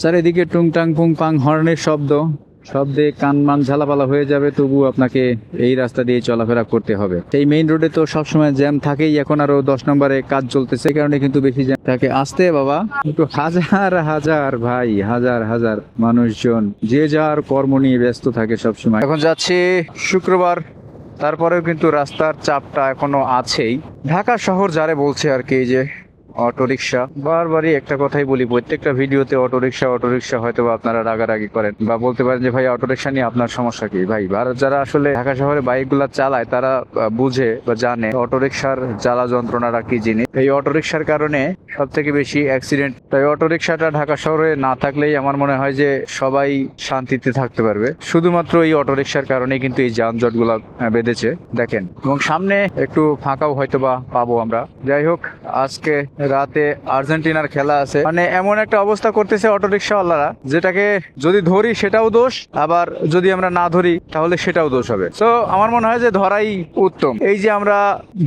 চারিদিকে টুংটাং পুংপাং হর্নের শব্দে কান মান ঝালাপালা হয়ে যাবে, তবু আপনাকে এই রাস্তা দিয়ে চলাফেরা করতে হবে। এই মেইন রোডে তো সবসময় জ্যাম থাকেই, এখন আরো 10 নম্বরে কাজ চলতেছে, এই কারণে কিন্তু বেশি জ্যাম থাকে। আসতে বাবা, একটু হাজার হাজার ভাই, হাজার হাজার মানুষজন যে যার কর্ম নিয়ে ব্যস্ত থাকে সবসময়। এখন যাচ্ছি শুক্রবার, তারপরেও কিন্তু রাস্তার চাপটা এখনো আছেই। ঢাকা শহর যারে বলছে আর কি, এই যে অটোরিকশা, বারবারই একটা কথাই বলি প্রত্যেকটা ভিডিওতে, অটোরিকশা হয়তো আপনারা রাগারাগি করেন বা বলতে পারেন যে ভাই অটোরিকশা নিয়ে আপনার সমস্যা কি। ভাই যারা আসলে ঢাকা শহরে বাইক গুলা চালায় তারা বুঝে বা জানে অটোরিকশার জ্বালা যন্ত্রণাটা কি জিনিস। এই অটোরিকশার কারণে সব থেকে বেশি অ্যাক্সিডেন্ট। তাই অটোরিকশাটা ঢাকা শহরে না থাকলেই আমার মনে হয় যে সবাই শান্তিতে থাকতে পারবে। শুধুমাত্র এই অটোরিকশার কারণে কিন্তু এই যানজট গুলা বেঁধেছে দেখেন। এবং সামনে একটু ফাঁকাও হয়তো বা পাবো আমরা। যাই হোক, আজকে রাতে আর্জেন্টিনার খেলা আছে, মানে এমন একটা অবস্থা করতেছে অটোরিকশাওয়ালারা, যেটাকে যদি ধরি সেটাও দোষ, আবার যদি আমরা না ধরি তাহলে সেটাও দোষ হবে। তো আমার মনে হয় যে ধরাই উত্তম। এই যে আমরা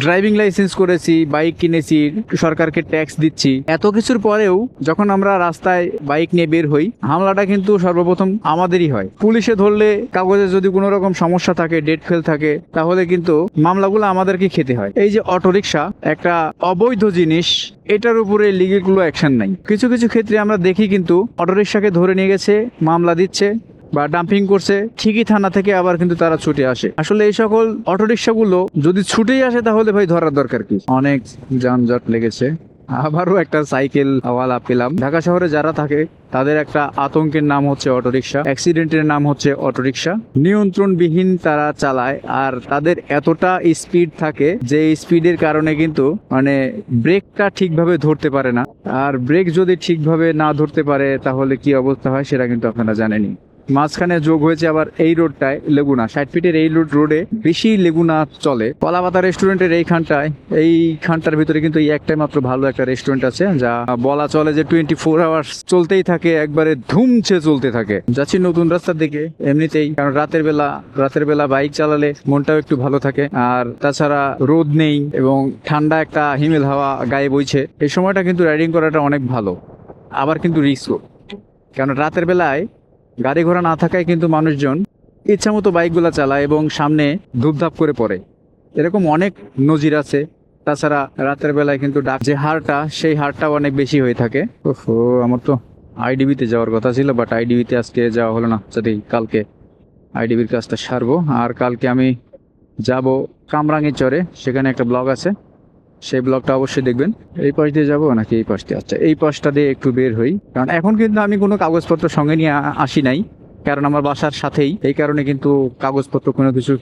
ড্রাইভিং লাইসেন্স করেছি, বাইক কিনেছি, সরকারকে ট্যাক্স দিচ্ছি, এত কিছুর পরেও যখন আমরা রাস্তায় বাইক নিয়ে বের হই, হামলাটা কিন্তু সর্বপ্রথম আমাদেরই হয়। পুলিশে ধরলে, কাগজে যদি কোনো রকম সমস্যা থাকে, ডেট ফেল থাকে, তাহলে কিন্তু মামলাগুলো আমাদেরকে খেতে হয়। এই যে অটোরিকশা একটা অবৈধ জিনিস, এটার উপরে লিগেল কোনো অ্যাকশন নাই। কিছু কিছু ক্ষেত্রে আমরা দেখি কিন্তু অটোরিকশাকে ধরে নিয়ে গেছে, মামলা দিচ্ছে বা ডাম্পিং করছে, ঠিকই থানা থেকে আবার কিন্তু তারা ছুটে আসে। আসলে এই সকল অটোরিকশাগুলো যদি ছুটেই আসে তাহলে ভাই ধরার দরকার কি। অনেক যানজট লেগেছে। আবারও একটা সাইকেল ওয়ালা পেলাম। ঢাকা শহরে যারা থাকে তাদের একটা আতঙ্কের নাম হচ্ছে অটোরিকশা, অ্যাক্সিডেন্টের নাম হচ্ছে অটোরিকশা। নিয়ন্ত্রণবিহীন তারা চালায়, আর তাদের এতটা স্পিড থাকে যে স্পিডের কারণে কিন্তু মানে ব্রেকটা ঠিকভাবে ধরতে পারে না। আর ব্রেক যদি ঠিকভাবে না ধরতে পারে তাহলে কি অবস্থা হয় সেটা কিন্তু আপনারা জানেনই। মাঝখানে যোগ হয়েছে আবার এই রোডটায় লেগুনা, 60 ফিটের এই রোডে বেশি লেগুনা চলে। কলাপাতা রেস্টুরেন্টের এইখানটার ভিতরে কিন্তু এই একটাই মাত্র ভালো একটা রেস্টুরেন্ট আছে, যা বলা চলে যে 24 আওয়ার্স চলতেই থাকে, একবারে ধুমছে চলতে থাকে। যাচ্ছি নতুন রাস্তার দিকে এমনিতেই, কারণ রাতের বেলা বাইক চালালে মনটাও একটু ভালো থাকে। আর তাছাড়া রোদ নেই এবং ঠান্ডা একটা হিমেল হাওয়া গায়ে বইছে, এই সময়টা কিন্তু রাইডিং করাটা অনেক ভালো। আবার কিন্তু রিস্কও, কারণ রাতের বেলায় গাড়ি ঘোড়া না থাকায় কিন্তু মানুষজন ইচ্ছা মতো বাইকগুলা চালায় এবং সামনে ধূপধাপ করে পড়ে, এরকম অনেক নজির আছে। তাছাড়া রাতের বেলায় কিন্তু যে হারটা, সেই হারটাও অনেক বেশি হয়ে থাকে। ওহো, আমার তো আইডিবিতে যাওয়ার কথা ছিল, বাট আইডিবিতে আজকে যাওয়া হলো না। যদি কালকে আইডিবির কাজটা সারবো, আর কালকে আমি যাব কামরাঙ্গীরচরে, সেখানে একটা ব্লগ আছে, সেই ব্লগটা অবশ্যই দেখবেন। এই পাশ দিয়ে যাবো নাকি এই পাশ দিয়ে? আচ্ছা, এই পাশটা দিয়ে একটু বের হই, কারণ এখন কিন্তু আমি কোনো কাগজপত্র সঙ্গে নিয়ে আসি নাই, কারণ আমার বাসার সাথেই, এই কারণে কিন্তু কাগজপত্র কোনো কিছু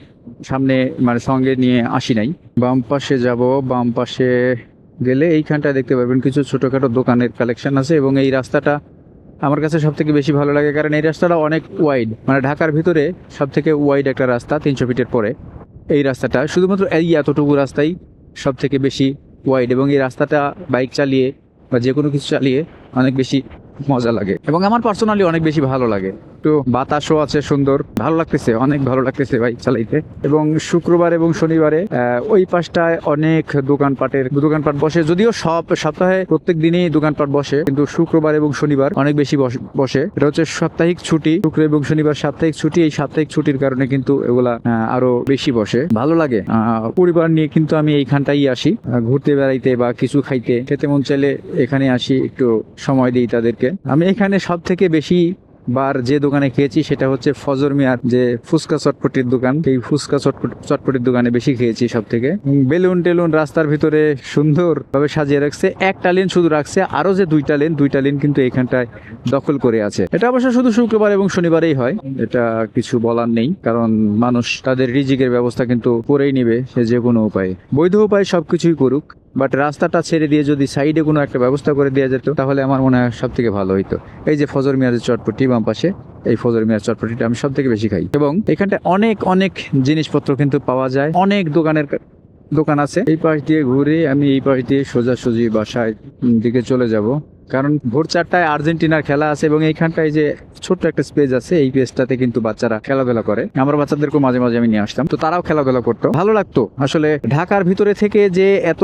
সামনে মানে সঙ্গে নিয়ে আসি নাই। বাম পাশে যাব, বাম পাশে গেলে এইখানটা দেখতে পারবেন কিছু ছোটোখাটো দোকানের কালেকশন আছে। এবং এই রাস্তাটা আমার কাছে সব থেকে বেশি ভালো লাগে, কারণ এই রাস্তাটা অনেক ওয়াইড, মানে ঢাকার ভিতরে সব থেকে ওয়াইড একটা রাস্তা, 300 ফিটের পরে এই রাস্তাটা, শুধুমাত্র এই এতটুকু রাস্তাই সব থেকে বেশি ওয়াইড। এবং এই রাস্তাটা বাইক চালিয়ে বা যে কোনো কিছু চালিয়ে অনেক বেশি মজা লাগে, এবং আমার পার্সোনালি অনেক বেশি ভালো লাগে। একটু বাতাসও আছে সুন্দর, ভালো লাগতেছে, অনেক ভালো লাগতেছে বাইক চালাইতে। এবং শুক্রবার এবং শনিবারে ওই পাশটায় অনেক দোকানপাট বসে, যদিও সব সপ্তাহে প্রত্যেক দিনই দোকানপাট বসে, কিন্তু শুক্রবার এবং শনিবার অনেক বেশি বসে। এটা হচ্ছে সাপ্তাহিক ছুটি, শুক্র এবং শনিবার সাপ্তাহিক ছুটি। এই সাপ্তাহিক ছুটির কারণে কিন্তু এগুলা আরো বেশি বসে, ভালো লাগে। পরিবার নিয়ে কিন্তু আমি এইখানটাই আসি ঘুরতে বেড়াইতে বা কিছু খেতে মন চাইলে এখানে আসি, একটু সময় দিই তাদেরকে। আমি এখানে সব থেকে বেশি বার যে দোকানে খেয়েছি সেটা হচ্ছে ফজর মিয়ার যে ফুচকা চটপটির দোকান, এই ফুচকা চটপটির দোকানে বেশি খেয়েছি সব থেকে। বেলুন টেলুন রাস্তার ভিতরে সুন্দর ভাবে সাজিয়ে রাখছে, একটা লেন শুধু রাখছে, আরো যে দুইটা লেন কিন্তু এখানটায় দখল করে আছে। এটা অবশ্য শুধু শুক্রবার এবং শনিবারেই হয়, এটা কিছু বলার নেই, কারণ মানুষ তাদের রিজিকের ব্যবস্থা কিন্তু করেই নিবে সে যে কোনো উপায়ে, বৈধ উপায়ে সবকিছুই করুক। বাট রাস্তাটা ছেড়ে দিয়ে যদি সাইডে কোনো একটা ব্যবস্থা করে দেওয়া যেত তাহলে আমার মনে হয় সব থেকে ভালো হইতো। এই যে ফজর মিয়ার চটপটি বাম পাশে, এই ফজর মিয়ার চটপটিটা আমি সব থেকে বেশি খাই। এবং এখানটা অনেক জিনিসপত্র কিন্তু পাওয়া যায়, অনেক দোকান আছে। এই পাশ দিয়ে ঘুরে আমি এই পাশ দিয়ে সোজাসুজি বাসায় দিকে চলে যাব। কারণ ভোর 4টায় আর্জেন্টিনার খেলা আছে এবং এইখানটায় যে ছোট্ট একটা স্পেস আছে, এই স্পেসটাতে কিন্তু বাচ্চারা খেলাধুলা করে। আমার বাচ্চাদেরকেও মাঝে মাঝে আমি নিয়ে আসতাম, তো তারাও খেলাধুলা করতো, ভালো লাগতো। আসলে ঢাকার ভিতরে থেকে যে এত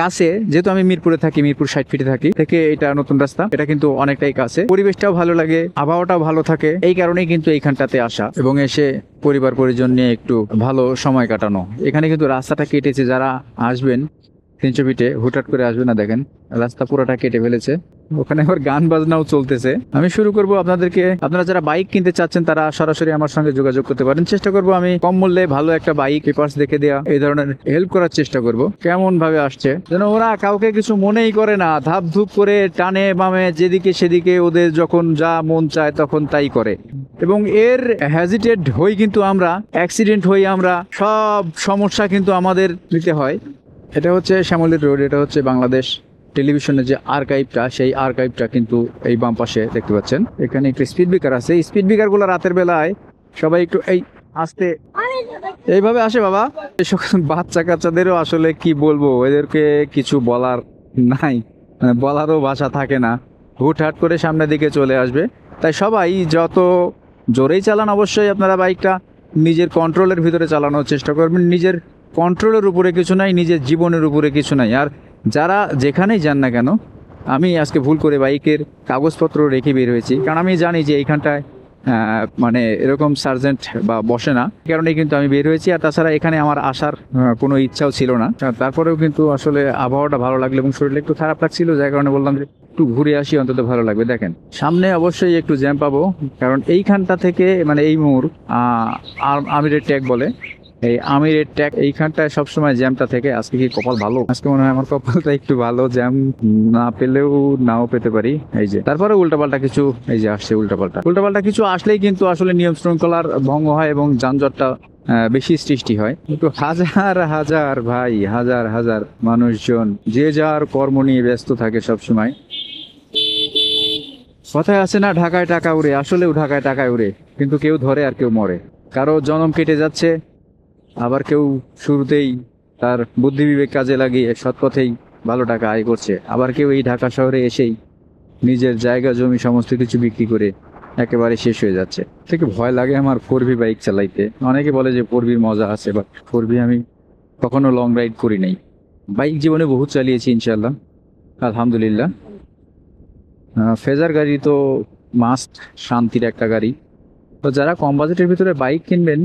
কাছে, যেহেতু আমি মিরপুরে থাকি, মিরপুর 60 ফিটে থাকি, থেকে এটা নতুন রাস্তা, এটা কিন্তু অনেকটাই কাছে, পরিবেশটাও ভালো লাগে, আবহাওয়াটাও ভালো থাকে, এই কারণেই কিন্তু এইখানটাতে আসা এবং এসে পরিবার পরিজন নিয়ে একটু ভালো সময় কাটানো। এখানে কিন্তু রাস্তাটা কেটেছে, যারা আসবেন 300 ফিটে হুটহাট করে আসবে না, দেখেন রাস্তা পুরোটা কেটে ফেলেছে। ওখানে আবার গান বাজনাও চলতেছে। আমি শুরু করব আপনাদেরকে, আপনারা যারা বাইক কিনতে চাচ্ছেন তারা সরাসরি আমার সঙ্গে যোগাযোগ করতে পারেন। চেষ্টা করব আমি কম মূল্যে ভালো একটা বাইক পেপারস দেখে দেওয়া, এই ধরনের হেল্প করার চেষ্টা করব। কেমন ভাবে আসছে যেন ওরা কাউকে কিছু মনেই করে না, ধাপ ধুপ করে টানে বামে যেদিকে সেদিকে, ওদের যখন যা মন চায় তখন তাই করে এবং এর হেজিটেড হই কিন্তু আমরা, অ্যাক্সিডেন্ট হই আমরা, সব সমস্যা কিন্তু আমাদের নিতে হয়। এটা হচ্ছে শ্যামলী রোড, এটা হচ্ছে বাংলাদেশ টেলিভিশনের যে আর্কাইভটা, সেই আর্কাইভটা কিন্তু এই বাম পাশে দেখতে পাচ্ছেন। এখানে একটু স্পিড ব্রেকার আছে, স্পিড ব্রেকারগুলো রাতের বেলায় সবাই একটু এই আস্তে এইভাবে আসে বাবা। এই সকল বাচ্চা কাচ্চাদেরও আসলে কি বলবো, এদেরকে কিছু বলার নাই, মানে বলারও ভাষা থাকে না, হুটহাট করে সামনের দিকে চলে আসবে। তাই সবাই যত জোরেই চালান, অবশ্যই আপনারা বাইকটা নিজের কন্ট্রোলের ভিতরে চালানোর চেষ্টা করবেন। নিজের কন্ট্রোলের উপরে কিছু নাই, নিজের জীবনের উপরে কিছু নাই। আর যারা যেখানেই যান না কেন, আমি আজকে ভুল করে বাইকের কাগজপত্র রেখে বের হয়েছি, কারণ আমি জানি যে এইখানটায় মানে এরকম সার্জেন্ট বা বসে না, কারণে কিন্তু আমি বের হয়েছি। আর তাছাড়া এখানে আমার আসার কোনো ইচ্ছাও ছিল না। তারপরেও কিন্তু আসলে আবহাওয়াটা ভালো লাগলো এবং শরীরটা একটু খারাপ লাগছিল, যার কারণে বললাম যে একটু ঘুরে আসি, অন্তত ভালো লাগবে। দেখেন সামনে অবশ্যই একটু জ্যাম পাবো, কারণ এইখানটা থেকে মানে এই মোড় আমিরের ট্যাগ বলে, এই আমিরের ট্যাগ এইখানটায় সবসময় জ্যামটা থেকে। আজকে কি কপাল ভালো, আজকে মনে হয় আমার কপালটা একটু ভালো, জ্যাম না পেলেও নাও পেতে পারি। এই যে তারপরে উল্টাপাল্টা কিছু, এই যে আসছে উল্টাপাল্টা কিছু আসলেই কিন্তু আসলে নিয়ম শৃঙ্খলার ভঙ্গ হয় এবং যানজটটা বেশি সৃষ্টি হয়। কিন্তু হাজার হাজার ভাই, হাজার হাজার মানুষজন যে যার কর্ম নিয়ে ব্যস্ত থাকে সব সময়। কথায় আছে না, ঢাকায় টাকা উড়ে, আসলেও ঢাকায় টাকায় উড়ে, কিন্তু কেউ ধরে আর কেউ মরে। কারো জনম কেটে যাচ্ছে, আবার কেউ শুরুতেই তার বুদ্ধি বিবেক কাজে লাগিয়ে সৎ পথেই ভালো টাকা আয় করছে, আবার কেউ এই ঢাকা শহরে এসেই নিজের জায়গা জমি সমস্ত কিছু বিক্রি করে একেবারে শেষ হয়ে যাচ্ছে। থেকে ভয় লাগে আমার 4V বাইক চালাইতে। অনেকে বলে যে 4Vর মজা আছে, বাট 4V আমি কখনো লং রাইড করি নাই। বাইক জীবনে বহুত চালিয়েছি ইনশাল্লাহ, আলহামদুলিল্লাহ। ফেজার গাড়ি তো মাস্ট, শান্তির একটা গাড়ি। তো যারা কম বাজেটের ভিতরে বাইক কিনবেন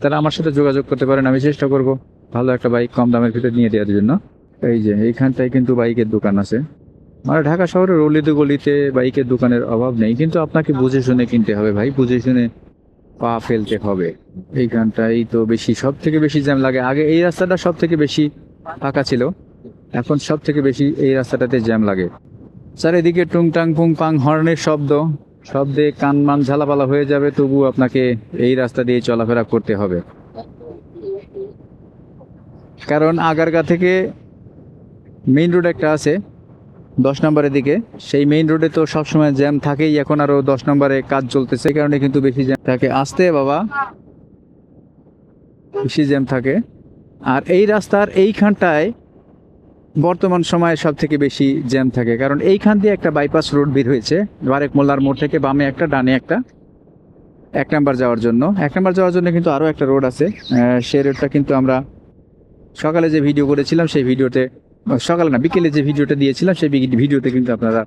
তারা আমার সাথে যোগাযোগ করতে পারেন, আমি চেষ্টা করব ভালো একটা বাইক কম দামের ভিতরে নিয়ে দেওয়ার জন্য। এই যে এইখানটায় কিন্তু বাইকের দোকান আছে, মানে ঢাকা শহরের অলিতে গলিতে বাইকের দোকানের অভাব নেই, কিন্তু আপনাকে বুঝে শুনে কিনতে হবে ভাই, বুঝে শুনে পা ফেলতে হবে। এইখানটাই তো বেশি, সব থেকে বেশি জ্যাম লাগে। আগে এই রাস্তাটা সব থেকে বেশি ফাঁকা ছিল, এখন সব থেকে বেশি এই রাস্তাটাতে জ্যাম লাগে। চারিদিকে টুংটাং পুং পাং হর্নের শব্দে কান মান ঝালাপালা হয়ে যাবে, তবু আপনাকে এই রাস্তা দিয়ে চলাফেরা করতে হবে। কারণ আগারগা থেকে মেইন রোড একটা আছে 10 নম্বরের দিকে, সেই মেইন রোডে তো সবসময় জ্যাম থাকেই। এখন আরো 10 নম্বরে কাজ চলতেছে, এই কারণে কিন্তু বেশি জ্যাম থাকে। আসতে বাবা, বেশি জ্যাম থাকে। আর এই রাস্তার এইখানটায় বর্তমান সময়ে সব থেকে বেশি জ্যাম থাকে, কারণ এইখান দিয়ে একটা বাইপাস রোড বের হয়েছে, বারেক মোল্লার মোড় থেকে বামে একটা, ডানে একটা, 1 নাম্বার যাওয়ার জন্য। 1 নাম্বার যাওয়ার জন্য কিন্তু আরও একটা রোড আছে, সেই রোডটা কিন্তু আমরা সকালে যে ভিডিও করেছিলাম সেই ভিডিওতে, সকালে না বিকেলে যে ভিডিওটা দিয়েছিলাম সেই ভিডিওতে কিন্তু আপনারা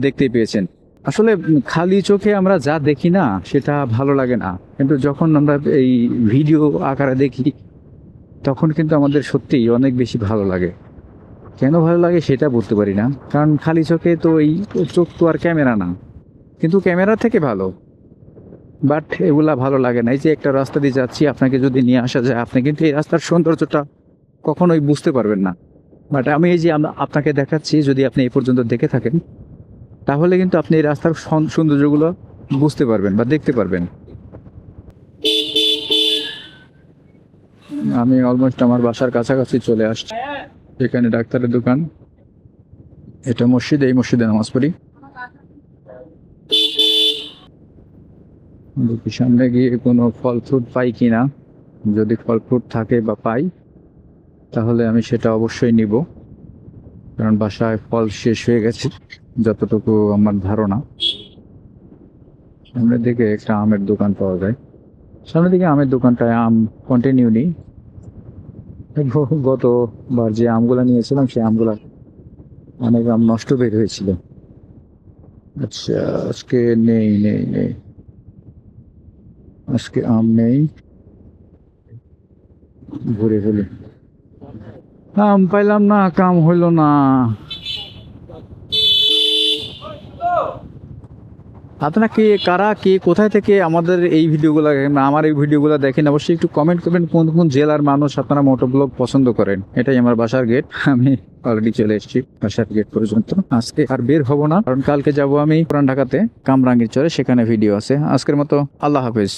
দেখতেই পেয়েছেন। আসলে খালি চোখে আমরা যা দেখি না সেটা ভালো লাগে না, কিন্তু যখন আমরা এই ভিডিও আকারে দেখি তখন কিন্তু আমাদের সত্যিই অনেক বেশি ভালো লাগে। কেন ভালো লাগে সেটা বলতে পারি না, কারণ খালি চোখে তো এই চোখ তো আর ক্যামেরা না, কিন্তু ক্যামেরা থেকে ভালো, বাট এগুলা ভালো লাগে না। এই যে একটা রাস্তা দিয়ে যাচ্ছি, আপনাকে যদি নিয়ে আসা যায়, আপনি কিন্তু এই রাস্তার সৌন্দর্যটা কখনোই বুঝতে পারবেন না। বাট আমি এই যে আপনাকে দেখাচ্ছি, যদি আপনি এই পর্যন্ত দেখে থাকেন তাহলে কিন্তু আপনি এই রাস্তার সৌন্দর্যগুলো বুঝতে পারবেন বা দেখতে পারবেন। আমি অলমোস্ট আমার বাসার কাছাকাছি চলে আসছি। এখানে ডাক্তারের দোকান, এটা মসজিদ, এই মসজিদে নামাজ পড়ি। দেখি সামনে গিয়ে কোনো ফল ফ্রুট পাই কিনা, যদি ফল ফ্রুট থাকে বা পাই তাহলে আমি সেটা অবশ্যই নিব। কারণ বাসায় ফল শেষ হয়ে গেছে যতটুকু আমার ধারণা। সামনের দিকে একটা আমের দোকান পাওয়া যায়, সামনের দিকে আমের দোকানটায় আম কন্টিনিউ নেই। গতবার যে আমগুলা নিয়েছিলাম সেই আমগুলা অনেক আম নষ্ট বের হয়েছিল। আচ্ছা, আজকে নেই নেই নেই, আজকে আম নেই। ঘুরে ফেলি, আম পাইলাম না, কাম হইলো না। আপনারা কে, কারা, কে কোথায় থেকে আমাদের এই ভিডিওগুলো, আমার এই ভিডিওগুলো দেখেন, অবশ্যই একটু কমেন্ট করবেন কোন কোন জেলার মানুষ আপনারা মোটোব্লগ পছন্দ করেন। এটাই আমার বাসার গেট, আমি অলরেডি চলে এসেছি বাসার গেট পর্যন্ত। আজকে আর বের হব না, কারণ কালকে যাব আমি পুরান ঢাকাতে কামরাঙ্গীর চরে, সেখানে ভিডিও আছে। আজকের মতো আল্লাহ হাফেজ।